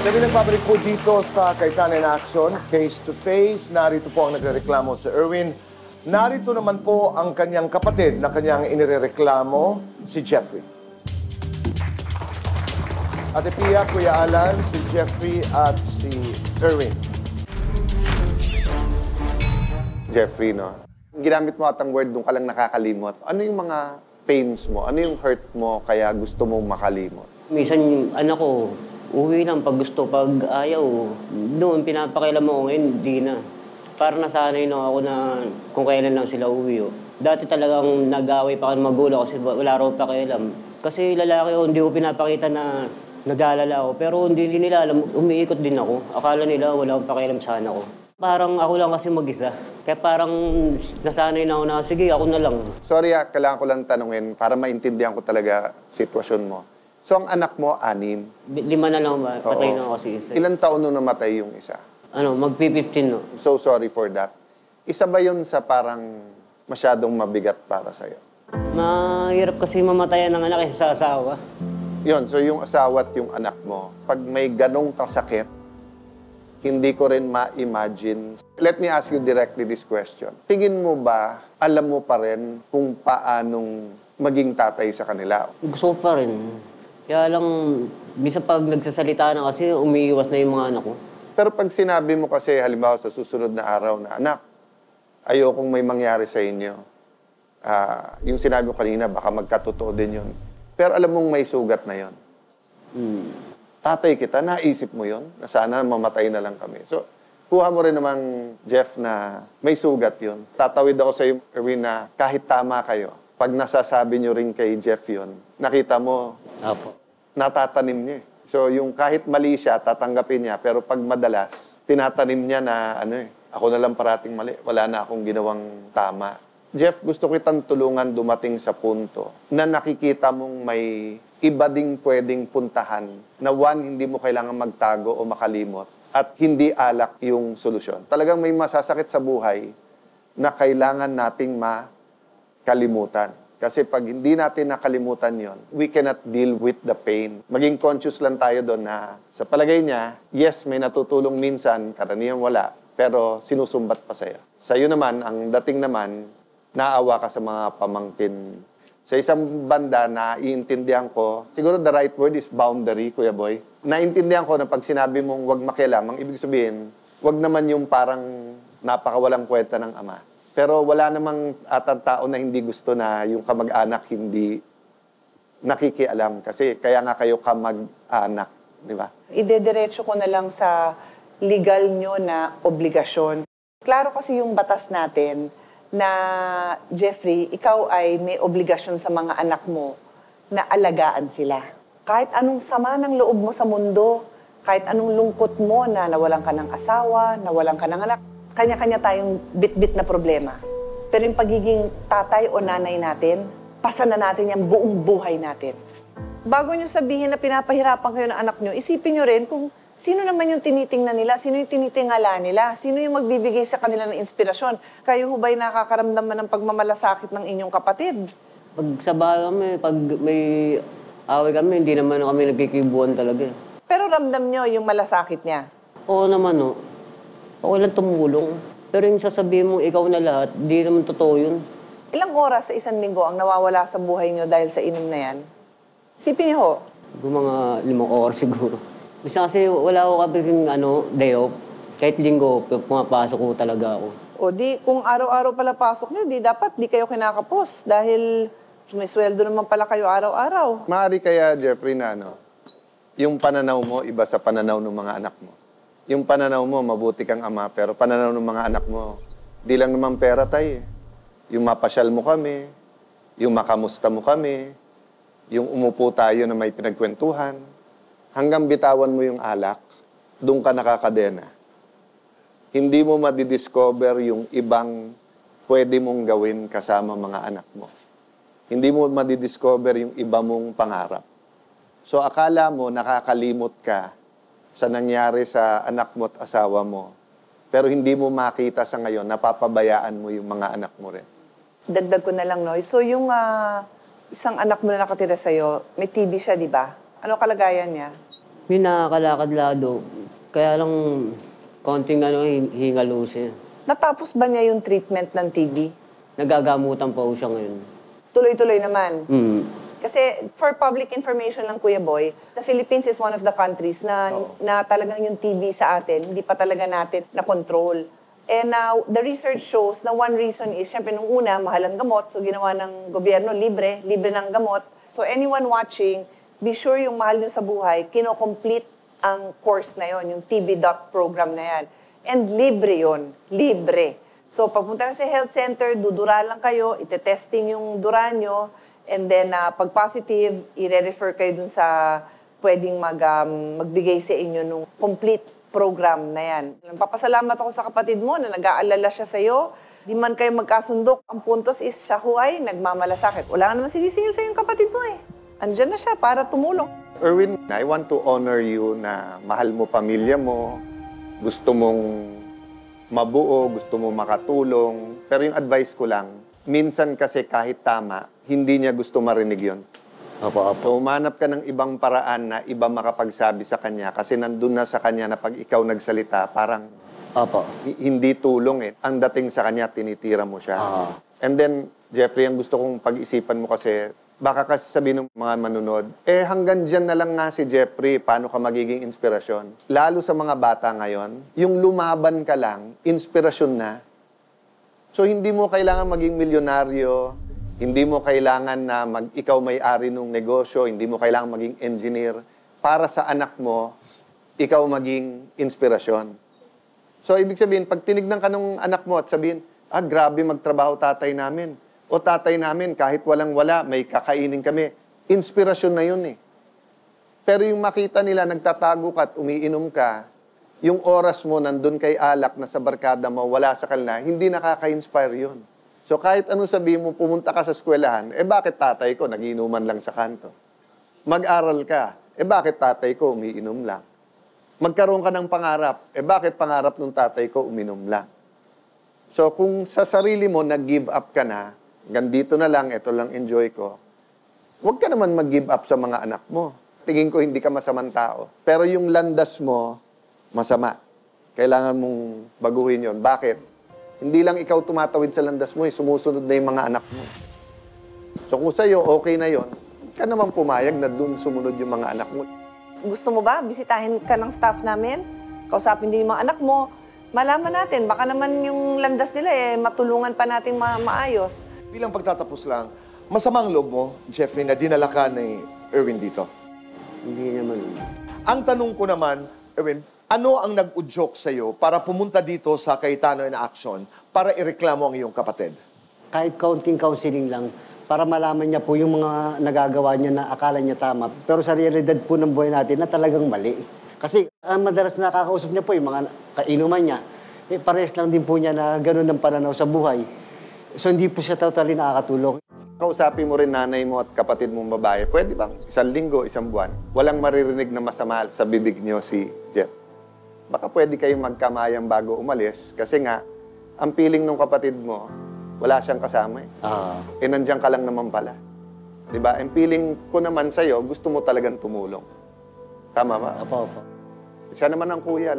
Kami nagbabalik po dito sa Kaitana in Action, face to face. Narito po ang nagrereklamo si Erwin. Narito naman po ang kanyang kapatid na kanyang inirereklamo, si Jeffrey. Ate Pia, Kuya Alan, si Jeffrey at si Erwin. Jeffrey, no? Ginamit mo atang word, doon ka lang nakakalimot. Ano yung mga pains mo? Ano yung hurt mo kaya gusto mong makalimot? Minsan yung anak ko, uwi lang pag gusto, pag ayaw. Doon, pinapakailan mo ko ngayon, di na. Para nasanay na ako na kung kailan lang sila uwi. Dati talagang nag-away pa ako ng magulang kasi wala raw pakialam. Kasi lalaki ko, hindi ko pinapakita na nag-aalala ako. Pero hindi nila alam, umiikot din ako. Akala nila wala akong pakialam sa anak ko. Parang ako lang kasi mag-isa. Kaya parang nasanay na ako na, sige, ako na lang. Sorry, kailangan ko lang tanungin para maintindihan ko talaga sitwasyon mo. So, ang anak mo, 6. 5 na lang ba? Patay na ako kasi isa. Ilang taon nung namatay yung isa? Magpi-15 no. So sorry for that. Isa ba yun sa parang masyadong mabigat para sa'yo? Mahirap kasi mamatayan ng anak sa asawa. Yun, so yung asawa at yung anak mo, pag may ganong kasakit, hindi ko rin ma-imagine. Let me ask you directly this question. Tingin mo ba, alam mo pa rin kung paanong maging tatay sa kanila? Gusto ko pa rin. Kaya lang, bisa pag nagsasalita na kasi, umiiwas na yung mga anak ko. Pero pag sinabi mo kasi, halimbawa sa susunod na araw na, anak, ayokong may mangyari sa inyo. Yung sinabi mo kanina, baka magkatotoo din yun. Pero alam mong may sugat na yun. Tatay kita, naisip mo yun, na sana mamatay na lang kami. So, kuha mo rin naman, Jeff, na may sugat yun. Tatawid ako sa iyo, Erwin, na kahit tama kayo, pag nasasabi nyo rin kay Jeff yun, nakita mo, Apo. natatanim niya eh. So, yung kahit mali siya, tatanggapin niya. Pero pag madalas, tinatanim niya na, ako na lang parating mali. Wala na akong ginawang tama. Jeff, gusto kitang tulungan dumating sa punto na nakikita mong may iba ding pwedeng puntahan na hindi mo kailangan magtago o makalimot at hindi alak yung solusyon. Talagang may masasakit sa buhay na kailangan nating makalimutan. Kasi pag hindi natin nakalimutan yon, we cannot deal with the pain. Maging conscious lang tayo doon na sa palagay niya, yes, may natutulong minsan, karaniwan wala, pero sinusumbat pa sa'yo. Sa'yo naman, ang dating naman, naawa ka sa mga pamangkin. Sa isang banda, naiintindihan ko, siguro the right word is boundary, Kuya Boy. Naiintindihan ko na pag sinabi mong wag makialam, ang ibig sabihin, wag naman yung parang napakawalang kwenta ng ama. Pero wala namang atang tao na hindi gusto na yung kamag-anak hindi nakikialam. Kasi kaya nga kayo kamag-anak, di ba? Idediretso ko na lang sa legal nyo na obligasyon. Klaro kasi yung batas natin na, Jeffrey, ikaw ay may obligasyon sa mga anak mo na alagaan sila. Kahit anong sama ng loob mo sa mundo, kahit anong lungkot mo na nawalan ka ng asawa, nawalan ka ng anak, kanya-kanya tayong bit-bit na problema. Pero yung pagiging tatay o nanay natin, pasan na natin yung buong buhay natin. Bago nyo sabihin na pinapahirapan kayo ng anak nyo, isipin nyo rin kung sino naman yung tinitingnan nila, sino yung tinitingala nila, sino yung magbibigay sa kanila ng inspirasyon. Kayo ho ba'y nakakaramdaman ng pagmamalasakit ng inyong kapatid? Pag sa bahay kami, pag may away kami, hindi naman kami nagkikibuan talaga. Pero ramdam nyo yung malasakit niya. Oo naman, no. Ako lang tumulong. Pero yung sasabihin mo, ikaw na lahat, di naman totoo yun. Ilang oras sa isang linggo ang nawawala sa buhay nyo dahil sa inom na yan? Isipin nyo ho. Mga 5 oras siguro. Bisa kasi wala ako kapag day off. Kahit linggo, pumapasok ko talaga ako. O di, kung araw-araw pala pasok nyo, di dapat di kayo kinakapos dahil may sweldo naman pala kayo araw-araw. Maaari kaya, Jeffrey, na yung pananaw mo, iba sa pananaw ng mga anak mo. Yung pananaw mo, mabuti kang ama, pero pananaw ng mga anak mo, di lang naman pera tayo. Yung mapasyal mo kami, yung makamusta mo kami, yung umupo tayo na may pinagkwentuhan, hanggang bitawan mo yung alak, doon ka nakakadena. Hindi mo madidiscover yung ibang pwede mong gawin kasama mga anak mo. Hindi mo madidiscover yung iba mong pangarap. So akala mo nakakalimot ka sa nangyari sa anak mo at asawa mo, pero hindi mo makita sa ngayon, napapabayaan mo yung mga anak mo rin. Dagdag ko na lang, Noy. So yung isang anak mo na nakatira sa'yo, may TB siya, di ba? Ano kalagayan niya? Yung nakakalakad-lado, kaya lang konting hingalo siya. Natapos ba niya yung treatment ng TB? Nagagamutan pa po siya ngayon. Tuloy-tuloy naman. Mm. Kasi for public information lang, Kuya Boy, the Philippines is one of the countries na talagang yung TB sa atin, hindi pa talaga natin na-control. And now, the research shows na one reason is, syempre nung una, mahal ang gamot, so ginawa ng gobyerno, libre ng gamot. So anyone watching, be sure yung mahal nyo sa buhay, kino-complete ang course na yon, yung TB Doc program na yan. And libre yon, libre. So pagpunta ka sa health center, dudura lang kayo, ite-testing yung dura nyo, and then pag positive, i-refer kayo dun sa pwedeng magbigay sa inyo nung complete program na yan. Papasalamat ako sa kapatid mo na nag-aalala siya sa'yo. Di man kayo magkasundok. Ang puntos is siya ay nagmamalasakit. Wala naman sinisingil sa yung kapatid mo eh. Andyan na siya para tumulong. Erwin, I want to honor you na mahal mo pamilya mo, gusto mong mabuo, gusto mong makatulong. Pero yung advice ko lang, minsan kasi kahit tama, hindi niya gusto marinig yun. Opo. So, umanap ka ng ibang paraan na iba makapagsabi sa kanya kasi nandun na sa kanya na pag ikaw nagsalita, parang Opo. hindi tulong eh. Ang dating sa kanya, tinitira mo siya. And then, Jeffrey, ang gusto kong pag-isipan mo kasi, baka kasi sabihin ng mga manunod, hanggang dyan na lang nga si Jeffrey, paano ka magiging inspirasyon? Lalo sa mga bata ngayon, yung lumaban ka lang, inspirasyon na. So, hindi mo kailangan maging milyonaryo, hindi mo kailangan na ikaw may-ari ng negosyo, hindi mo kailangan maging engineer. Para sa anak mo, ikaw maging inspirasyon. So, ibig sabihin, pag tinignan ka ng anak mo at sabihin, grabe magtrabaho tatay namin. O tatay namin, kahit walang-wala, may kakainin kami. Inspirasyon na yun eh. Pero yung makita nila, nagtatago ka at umiinom ka, yung oras mo nandun kay alak na sa barkada mo, wala sa kanila, hindi nakaka-inspire yun. So kahit anong sabihin mo, pumunta ka sa eskwelahan, bakit tatay ko nagiinuman lang sa kanto? Mag-aral ka, bakit tatay ko umiinom lang? Magkaroon ka ng pangarap, bakit pangarap ng tatay ko uminom lang? So kung sa sarili mo nag-give up ka na, gandito na lang, ito lang enjoy ko, huwag ka naman mag-give up sa mga anak mo. Tingin ko hindi ka masamang tao. Pero yung landas mo, masama. Kailangan mong baguhin yon. Bakit? Hindi lang ikaw tumatawid sa landas mo, sumusunod na yung mga anak mo. So kung sa'yo, okay na yon, ka naman pumayag na dun sumunod yung mga anak mo. Gusto mo ba? Bisitahin ka ng staff namin? Kausapin din yung mga anak mo? Malaman natin, baka naman yung landas nila matulungan pa nating maayos. Bilang pagtatapos lang, masamang loob mo, Jeffrey, na dinala ka ni Erwin dito? Hindi naman. Ang tanong ko naman, Erwin, ano ang nag-udyok sa'yo para pumunta dito sa Cayetano in Action para ireklamo ang iyong kapatid? Kahit kaunting counseling lang, para malaman niya po yung mga nagagawa niya na akala niya tama. Pero sa realidad po ng buhay natin na talagang mali. Kasi ang madalas nakakausap niya po yung mga kainuman niya. Parehas lang din po niya na ganun ang pananaw sa buhay. So hindi po siya totally nakakatulong. Kausapin mo rin nanay mo at kapatid mong babae, pwede bang 1 linggo, 1 buwan, walang maririnig na masama sa bibig niyo si Jeff? Baka pwede kayong magkamayang bago umalis kasi nga, ang feeling ng kapatid mo, wala siyang kasama eh. Nandiyan ka lang naman pala. Diba? Ang feeling ko naman sa'yo, gusto mo talagang tumulong. Tama ba? Opo. Siya naman ang kuya.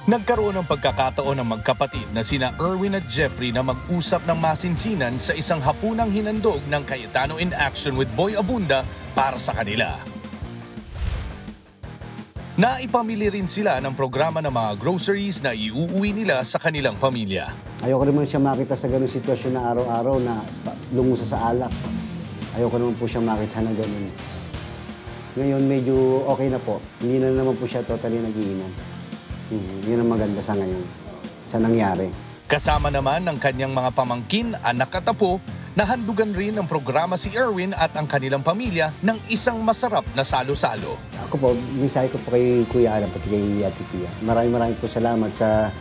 Nagkaroon ng pagkakataon ng magkapatid na sina Erwin at Jeffrey na mag-usap ng masinsinan sa isang hapunang hinandog ng Cayetano in Action with Boy Abunda para sa kanila. Naipamili rin sila ng programa ng mga groceries na iuuwi nila sa kanilang pamilya. Ayoko naman siya makita sa ganung sitwasyon na araw-araw na lungusa sa alak. Ayoko naman po siya makita na ganun. Ngayon medyo okay na po. Hindi na naman po siya totally nag-iinom. Yun ang maganda sa ngayon, sa nangyari. Kasama naman ng kanyang mga pamangkin, anak at apo, nahandugan rin ng programa si Erwin at ang kanilang pamilya ng isang masarap na salo-salo. Ako po, mensahe ko po kay Kuya Alan pati kay Ate Pia. Maraming po salamat sa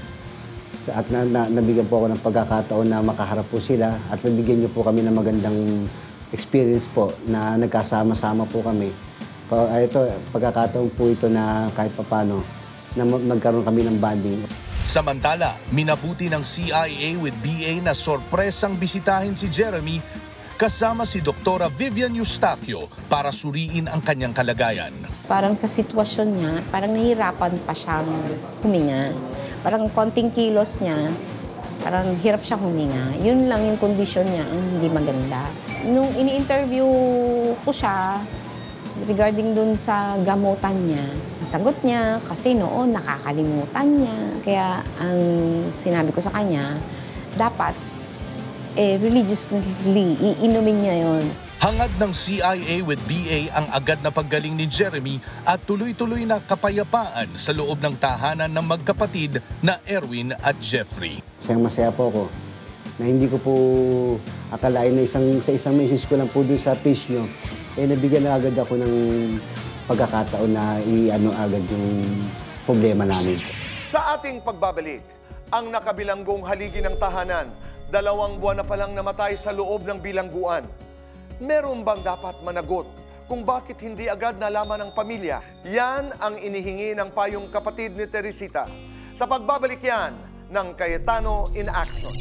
at nabigyan po ako ng pagkakataon na makaharap po sila at nabigyan niyo po kami ng magandang experience po na nagkasama-sama po kami. Ito, pagkakataon po ito na kahit papano na magkaroon kami ng bonding. Samantala, minabuti ng CIA with BA na sorpresang bisitahin si Jeremy kasama si Doktora Vivian Eustachio para suriin ang kanyang kalagayan. Parang sa sitwasyon niya, parang nahihirapan pa siyang huminga. Parang konting kilos niya, parang hirap siyang huminga. Yun lang yung kondisyon niya, ang hindi maganda. Nung ini-interview ko siya, regarding dun sa gamutan niya, nasagot niya kasi noon nakakalimutan niya. Kaya ang sinabi ko sa kanya, dapat religiously iinumin niya yon. Hangad ng CIA with BA ang agad na paggaling ni Jeremy at tuloy-tuloy na kapayapaan sa loob ng tahanan ng magkapatid na Erwin at Jeffrey. Masaya po ako na hindi ko po akalain na sa isang message ko lang po dun sa page nyo, nabigyan na agad ako ng pagkakataon na i-ano agad yung problema namin. Sa ating pagbabalik, ang nakabilanggong haligi ng tahanan, 2 buwan na palang namatay sa loob ng bilangguan. Meron bang dapat managot kung bakit hindi agad nalaman ng pamilya? Yan ang inihingi ng payong kapatid ni Teresita. Sa pagbabalik yan ng Cayetano in Action.